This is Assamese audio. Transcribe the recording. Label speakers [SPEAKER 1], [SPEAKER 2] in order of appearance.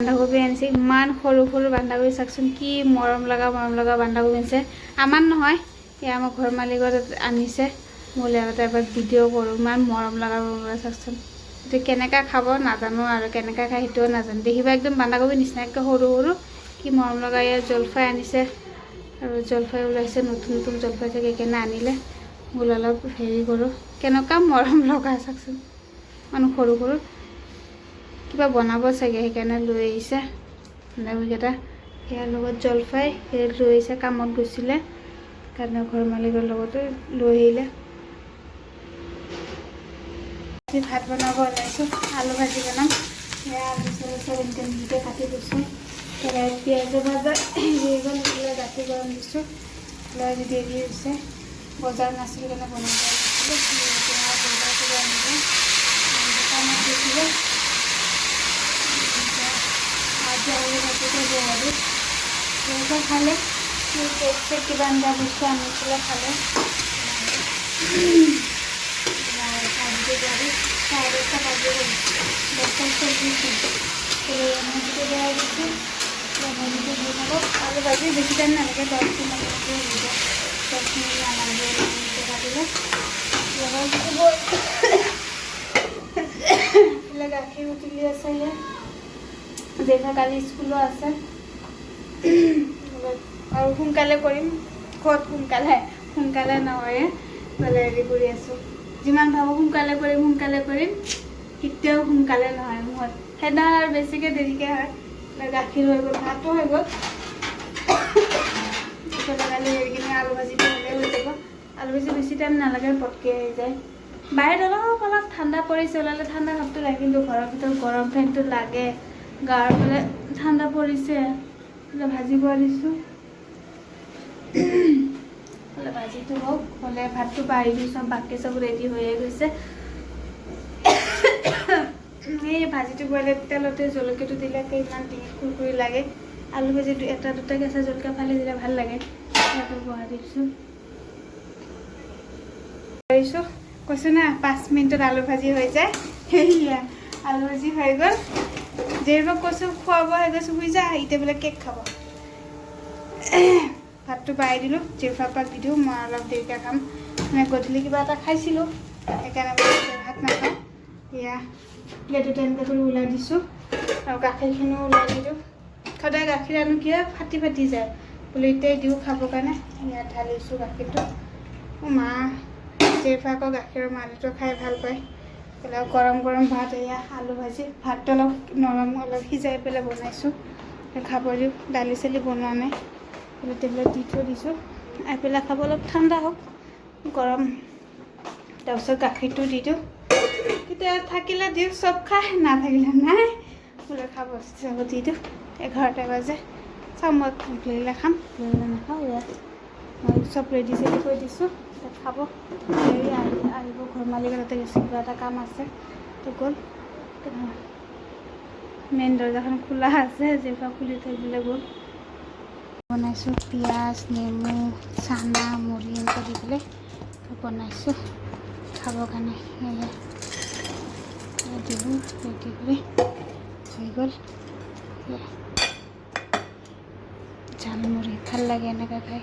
[SPEAKER 1] বন্ধাকবি আনিছে ইমান সৰু সৰু বন্ধাকবি চাওকচোন কি মৰম লগা বন্ধাকবি আনিছে আমাৰ নহয় এয়া আমাৰ ঘৰ মালিকৰ আনিছে মই লগতে এবাৰ ভিডিঅ' কৰোঁ ইমান মৰম লগা চাওকচোন এইটো কেনেকৈ খাব নাজানো আৰু কেনেকৈ খায় সেইটোও নাজানো দেখিবা একদম বন্ধাকবি নিচিনাকৈ সৰু সৰু কি মৰম লগা ইয়াৰ জলফাই আনিছে আৰু জলফাই ওলাইছে নতুন নতুন জলফাই চাগে কেনে আনিলে মই অলপ হেৰি কৰোঁ কেনেকুৱা মৰম লগা চাওকচোন ইমান সৰু সৰু কিবা বনাব চাগে সেইকাৰণে লৈ আহিছে বন্ধাকবিকেইটা ইয়াৰ লগত জলফাই সেই লৈ আহিছে কামত গৈছিলে কাৰণে ঘৰ মালিকৰ লগতে লৈ আহিলে ভাত বনাব ওলাইছোঁ আলু ভাজি বনাম সেয়া আলু চলু মিহিকৈ কাটি দিছোঁ কেৰাহীত পিঁয়াজ ভাজা হেৰি গ'ল গাখীৰ গৰম দিছোঁ ল'ৰাই দেৰি হৈছে বজাৰ নাছিল কাৰণে বনাব বজাৰ আনিব দোকানত গৈছিলে আজি আলু ভাজিটো বহালোঁ সিহঁতে খালে কেক চেক কিবা আঞ্জা বস্তু আনিছিলে খালে ভাজিটো বহালোঁ চাৰে 10টা বাজি গ'ল 10টা চব্জি ভাজিটো বহাই দিছোঁ ভাজিটো দি থাকক আলু ভাজি বেছি টাইম নালাগে 10 মিনিট হৈ যায় 10 মিনিট নালাগে কাটিলে গাখীৰ উতলি আছে ইয়াত দেখা কালি স্কুলো আছে আৰু সোনকালে কৰিম ক'ত সোনকালে নহয় বোলে হেৰি কৰি আছোঁ যিমান ভাবোঁ সোনকালে কৰিম কেতিয়াও সোনকালে নহয় মোৰ সেইদিনা আৰু বেছিকৈ দেৰিকৈ হয় গাখীৰ হৈ গ'ল ভাতো হৈ গ'ল কালি হেৰি কিনে আলু ভাজিটো হ'লে হৈ যাব আলু ভাজি বেছি টাইম নালাগে পটকৈ হৈ যায় বাহিৰত অলপ ঠাণ্ডা পৰিছে ওলালে ঠাণ্ডা ভাৱটো লাগে কিন্তু ঘৰৰ ভিতৰত গৰম ফেনটো লাগে গাৰ ফালে ঠাণ্ডা পৰিছে ভাজিব দিছোঁ ভাজিটো হওক হ'লে ভাতটো বাঢ়ি দিওঁ চব বাকী চব ৰেডি হৈয়ে গৈছে এই ভাজিটো বইলে তেলতে জলকীয়াটো দিলে ইমান ডিঙিত কুৰকুৰি লাগে আলু ভাজিটো এটা দুটা কেঁচা জলকীয়া ফালি দিলে ভাল লাগে সেইটো বহাই দিছোঁ কৈছোঁ না 5 মিনিটত আলু ভাজি হৈ যায় সেয়া আলু ভাজি হৈ গ'ল দেৰিব কৈছোঁ খুৱাব হৈ গৈছোঁ শুই যা এতিয়া বোলে কেক খাব ভাতটো বাঢ়ি দিলোঁ জিৰফাপাক দি দিওঁ মই অলপ দেৰিকৈ খাম মানে গধূলি কিবা এটা খাইছিলোঁ সেইকাৰণে ভাত নাখাওঁ এয়া প্লেটটো তেনেকৈ কৰি ওলাই দিছোঁ আৰু গাখীৰখিনিও ওলাই দিলোঁ সদায় গাখীৰ আনো কি হয় ফাটি যায় বোলে এতিয়াই দিওঁ খাবৰ কাৰণে ইয়াত ঢালিছোঁ গাখীৰটো মা জিৰফা আকৌ গাখীৰৰ মালিটো খাই ভাল পায় পেলাই গৰম ভাত এয়া আলু ভাজি ভাতটো অলপ নৰম অলপ সিজাই পেলাই বনাইছোঁ খাব দিওঁ দালি চালি বনোৱা নাই টেবলেট দি থৈ দিছোঁ পেলাই খাব অলপ ঠাণ্ডা হওক গৰম তাৰপিছত গাখীৰটো দি দিওঁ কেতিয়া থাকিলে দিওঁ চব খাই নাথাকিলে নাই বোলে খাব চাব দি দিওঁ 11টা বাজে চাওঁ মই লাগিলে খাম লাগিলে নাখাওঁ ইয়াত মই চব ৰেডি চেডি কৰি দিছোঁ খাব হেৰি আহিব ঘৰ মালিকৰ তাতে গৈছে কিবা এটা কাম আছে তো গ'ল মেইন দৰ্জাখন খোলা আছে যিহেতু খুলি থৈ দিলে গ'ল বনাইছোঁ পিঁয়াজ নেমু চানা মুড়ি এনেকৈ দি পেলাই বনাইছোঁ খাবৰ কাৰণে দিলোঁ ৰেডি কৰি হৈ গ'ল জালমুড়ি ভাল লাগে এনেকৈ খাই